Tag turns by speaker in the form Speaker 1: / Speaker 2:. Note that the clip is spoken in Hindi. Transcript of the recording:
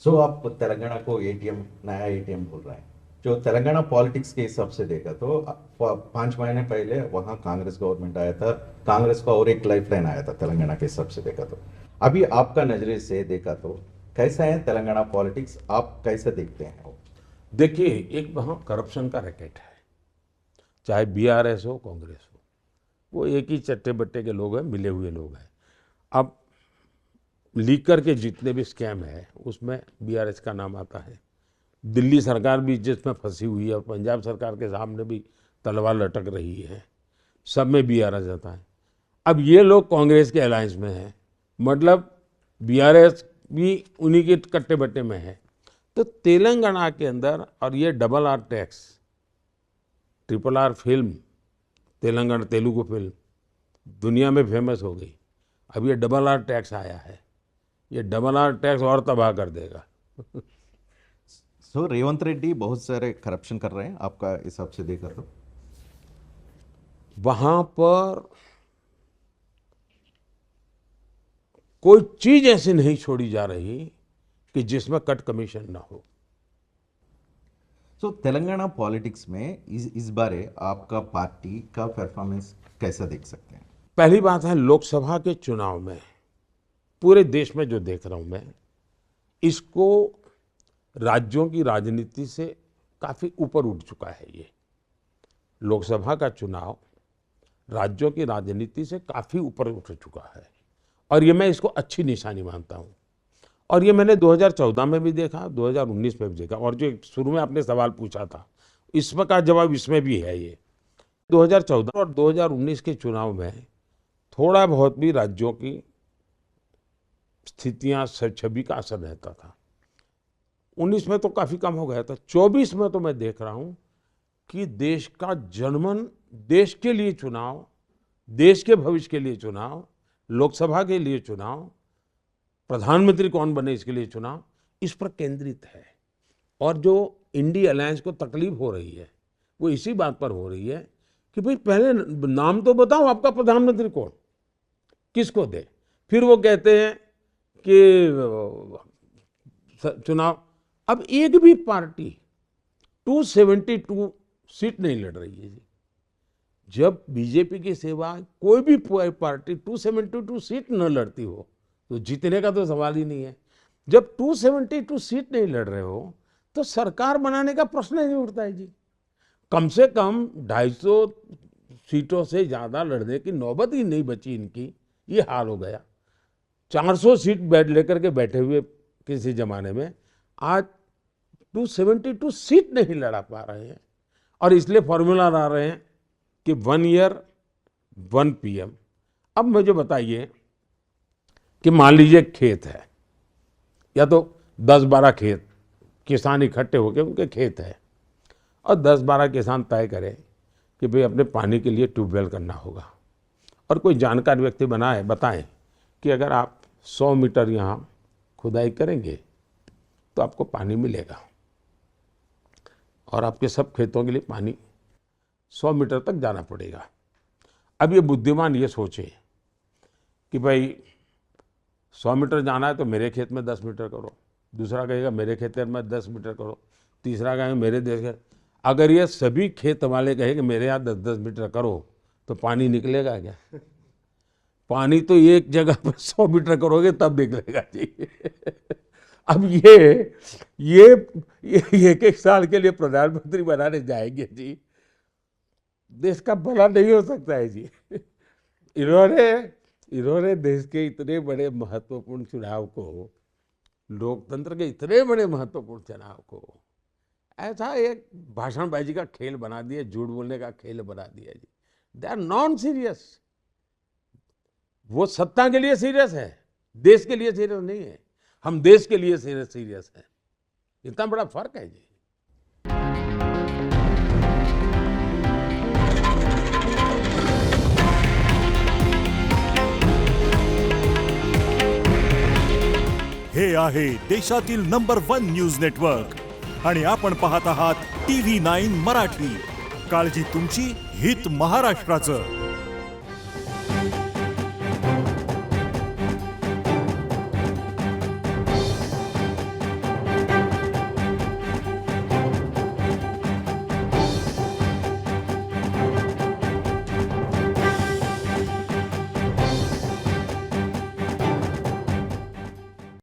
Speaker 1: सो आप तेलंगाना को एटीएम, नया एटीएम बोल रहे हैं। जो तेलंगाना पॉलिटिक्स के हिसाब से देखा तो 5 महीने पहले वहाँ कांग्रेस गवर्नमेंट आया था, कांग्रेस का और एक लाइफ लाइन आया था तेलंगाना के हिसाब से देखा तो। अभी आपका नजरिए से देखा तो कैसा है तेलंगाना पॉलिटिक्स, आप कैसे देखते हैं वो?
Speaker 2: देखिए, एक वहाँ करप्शन का रैकेट है, चाहे बीआरएस हो कांग्रेस हो, वो एक ही चट्टे बट्टे के लोग हैं, मिले हुए लोग हैं। अब लीकर के जितने भी स्कैम है उसमें बीआरएस का नाम आता है। दिल्ली सरकार भी जिसमें फंसी हुई है और पंजाब सरकार के सामने भी तलवार लटक रही है, सब में बीआरएस आता है। अब ये लोग कांग्रेस के अलायंस में हैं, मतलब बीआरएस भी उन्हीं के कट्टे बट्टे में है। तो तेलंगाना के अंदर, और ये double R tax, triple R film, Telangana Telugu film दुनिया में फेमस हो गई। अब ये डबल आर टैक्स आया है, ये डबल आर टैक्स और तबाह कर देगा।
Speaker 1: सो रेवंत रेड्डी बहुत सारे करप्शन कर रहे हैं आपका हिसाब से देखा तो?
Speaker 2: वहां पर कोई चीज ऐसी नहीं छोड़ी जा रही कि जिसमें कट कमीशन ना हो।
Speaker 1: सो तेलंगाना पॉलिटिक्स में इस बारे आपका पार्टी का परफॉर्मेंस कैसा देख सकते हैं?
Speaker 2: पहली बात है, लोकसभा के चुनाव में पूरे देश में जो देख रहा हूं मैं, इसको राज्यों की राजनीति से काफी ऊपर उठ चुका है। ये लोकसभा का चुनाव राज्यों की राजनीति से काफी ऊपर उठ चुका है, और ये मैं इसको अच्छी निशानी मानता हूं। और ये मैंने 2014 में भी देखा, 2019 में भी देखा, और जो शुरू में आपने सवाल पूछा था इसमें का जवाब इसमें भी है। ये 2014 और 2019 के चुनाव में थोड़ा बहुत भी राज्यों की स्थितियां, छवि का असर रहता था। 19 में तो काफी कम हो गया था। 24 में तो मैं देख रहा हूं कि देश का जनमन, देश के लिए चुनाव, देश के भविष्य के लिए चुनाव, लोकसभा के लिए चुनाव, प्रधानमंत्री कौन बने इसके लिए चुनाव, इस पर केंद्रित है। और जो इंडी अलायंस को तकलीफ हो रही है वो इसी बात पर हो रही है कि भाई पहले नाम तो बताओ आपका प्रधानमंत्री कौन, किसको दे। फिर वो कहते हैं कि चुनाव, अब एक भी पार्टी 272 सीट नहीं लड़ रही है जी। जब बीजेपी की सेवा कोई भी पार्टी 272 सीट न लड़ती हो तो जीतने का तो सवाल ही नहीं है। जब 272 सीट नहीं लड़ रहे हो तो सरकार बनाने का प्रश्न ही नहीं उठता है जी। कम से कम 250 सीटों से ज्यादा लड़ने की नौबत ही नहीं बची इनकी, ये हाल हो गया। 400 सीट बैठ लेकर के बैठे हुए किसी जमाने में आज 272 सीट नहीं लड़ा पा रहे हैं। और इसलिए फॉर्मूला ला रहे हैं कि 1 ईयर 1 PM। अब मुझे बताइए कि मान लीजिए खेत है, या तो 10-12 खेत किसान इकट्ठे होकर उनके खेत है, और 10-12 किसान तय करें कि भाई अपने पानी के लिए ट्यूबवेल करना होगा, और कोई जानकार व्यक्ति बताएं कि अगर आप 100 मीटर यहाँ खुदाई करेंगे तो आपको पानी मिलेगा, और आपके सब खेतों के लिए पानी 100 मीटर तक जाना पड़ेगा। अब ये बुद्धिमान ये सोचे कि भाई 100 मीटर जाना है तो मेरे खेत में 10 मीटर करो, दूसरा कहेगा मेरे खेत में 10 मीटर करो, तीसरा कहेगा मेरे देश। अगर ये सभी खेत वाले कहे कि मेरे यहाँ 10-10 मीटर करो तो पानी निकलेगा क्या? पानी तो एक जगह पर 100 मीटर करोगे तब निकलेगा जी। अब ये एक साल के लिए प्रधानमंत्री बनाने जाएंगे जी, देश का भला नहीं हो सकता है जी। इन्होंने देश के इतने बड़े महत्वपूर्ण चुनाव को, लोकतंत्र के इतने बड़े महत्वपूर्ण चुनाव को ऐसा एक भाषणबाजी का खेल बना दिया, झूठ बोलने का खेल बना दिया जी। They are non serious. वो सत्ता के लिए सीरियस है, देश के लिए सीरियस नहीं है। हम देश के लिए सीरियस है। इतना बड़ा फर्क है जी।
Speaker 3: हे आहे देशातील नंबर 1 न्यूज नेटवर्क आणि आपण पाहत आहात TV9 मराठी। काळजी तुमची, हित महाराष्ट्राचं।